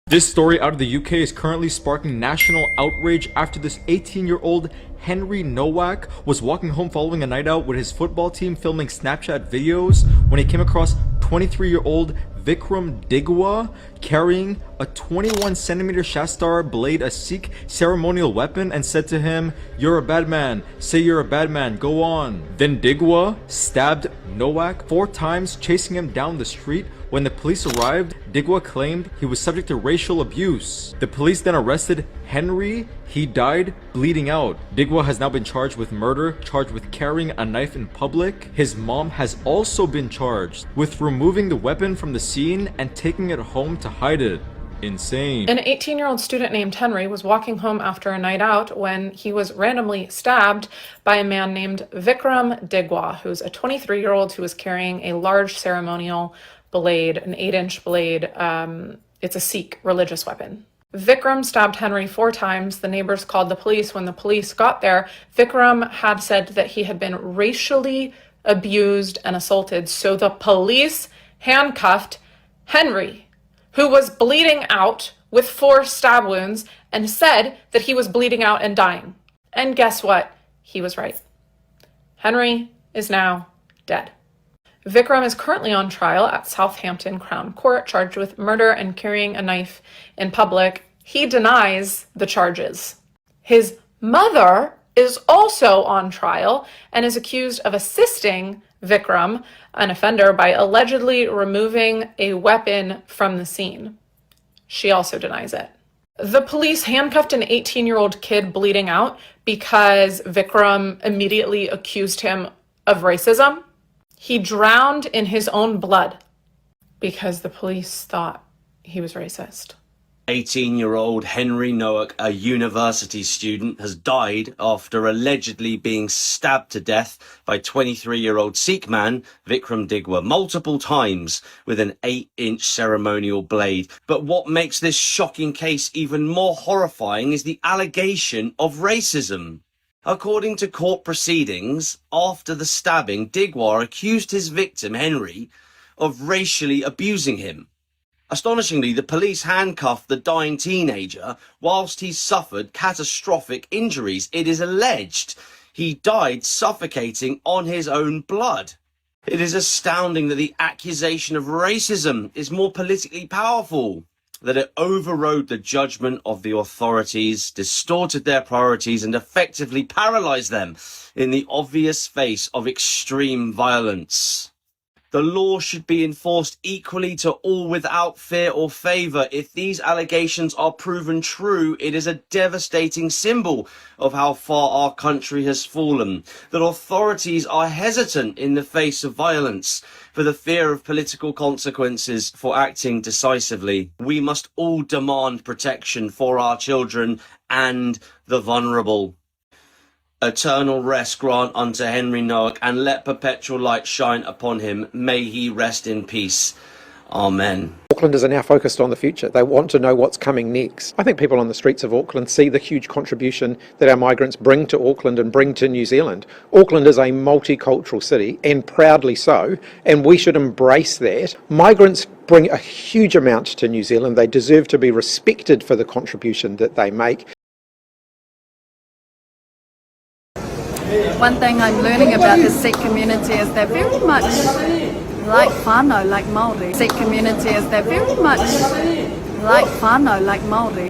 This story out of the UK is currently sparking national outrage after this 18-year-old Henry Nowak was walking home following a night out with his football team filming Snapchat videos when he came across 23-year-old Vikram Digwa carrying a 21cm Shastar blade, a Sikh ceremonial weapon, and said to him, "You're a bad man, say you're a bad man, go on." Then Digwa stabbed Nowak 4 times, chasing him down the street. When the police arrived, Digwa claimed he was subject to racial abuse. The police then arrested Henry. He died bleeding out. Digwa has now been charged with murder, charged with carrying a knife in public. His mom has also been charged with removing the weapon from the scene and taking it home to hide it. Insane. An 18-year-old student named Henry was walking home after a night out when he was randomly stabbed by a man named Vikram Digwa, who's a 23-year-old who was carrying a large ceremonial blade, an 8-inch blade. It's a Sikh religious weapon. Vikram stabbed Henry 4 times. The neighbors called the police. When the police got there, Vikram had said that he had been racially abused and assaulted. So the police handcuffed Henry, who was bleeding out with 4 stab wounds, and said that he was bleeding out and dying. And guess what? He was right. Henry is now dead. Vikram is currently on trial at Southampton Crown Court, charged with murder and carrying a knife in public. He denies the charges. His mother is also on trial and is accused of assisting Vikram, an offender, by allegedly removing a weapon from the scene. She also denies it. The police handcuffed an 18-year-old kid bleeding out because Vikram immediately accused him of racism. He drowned in his own blood because the police thought he was racist. 18-year-old Henry Nowak, a university student, has died after allegedly being stabbed to death by 23-year-old Sikh man Vikram Digwa multiple times with an 8-inch ceremonial blade. But what makes this shocking case even more horrifying is the allegation of racism. According to court proceedings, after the stabbing, Digwa accused his victim, Henry, of racially abusing him. Astonishingly, the police handcuffed the dying teenager whilst he suffered catastrophic injuries. It is alleged he died suffocating on his own blood. It is astounding that the accusation of racism is more politically powerful, that it overrode the judgment of the authorities, distorted their priorities, and effectively paralyzed them in the obvious face of extreme violence. The law should be enforced equally to all without fear or favour. If these allegations are proven true, it is a devastating symbol of how far our country has fallen, that authorities are hesitant in the face of violence for the fear of political consequences for acting decisively. We must all demand protection for our children and the vulnerable. Eternal rest grant unto Henry Nowak, and let perpetual light shine upon him. May he rest in peace. Amen. Aucklanders are now focused on the future. They want to know what's coming next. I think people on the streets of Auckland see the huge contribution that our migrants bring to Auckland and bring to New Zealand. Auckland is a multicultural city, and proudly so, and we should embrace that. Migrants bring a huge amount to New Zealand. They deserve to be respected for the contribution that they make. One thing I'm learning about the Sikh community is they're very much like whānau, like Māori. Sikh community is they're very much like whānau, like Māori.